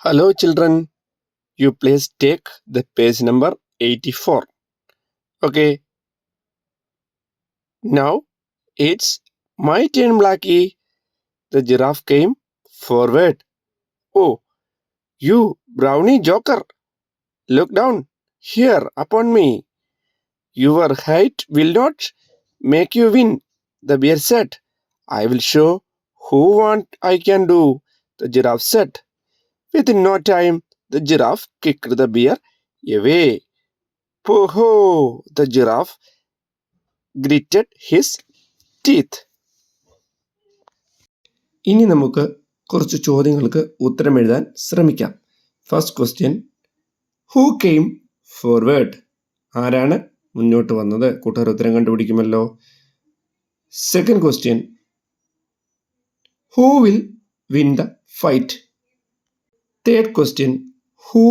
Hello children, you please take the page number 84. Okay, now it's my turn, Blackie. The giraffe came forward. Oh, you brownie joker, look down here upon me. Your height will not make you win, the bear said. I will show what I can do, the giraffe said. Within no time, the giraffe kicked the bear away. Poho! The giraffe gritted his teeth. ഇനി നമുക്ക് കുറച്ച് ചോദ്യങ്ങൾക്ക് ഉത്തരം എഴുതാൻ ശ്രമിക്കാം. First question, who came forward? ആരാണ് മുന്നോട്ട് വന്നത്? കൂട്ടുകാർ ഉത്തരം കണ്ടുപിടിക്കുമല്ലോ. Second question, who will win the fight? Third question, who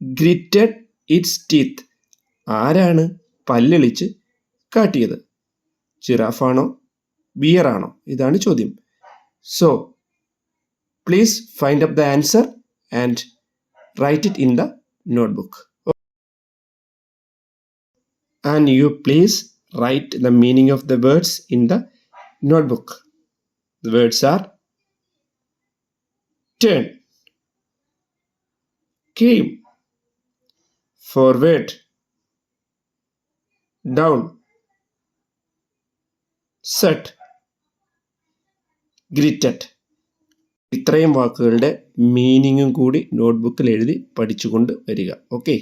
gritted its teeth? ആരാണ് പല്ലിളിച്ച് കാട്ടിയത്? ജിറാഫാണോ ബിയറാണോ? ഇതാണ് ചോദ്യം. So, please find up the answer and write it in the notebook. And you please write the meaning of the words in the notebook. The words are turn, came, forward, down, set, gritted. ഇത്രയും വാക്കുകളുടെ മീനിങ്ങും കൂടി നോട്ട്ബുക്കിൽ എഴുതി പഠിച്ചുകൊണ്ട് വരിക. Okay.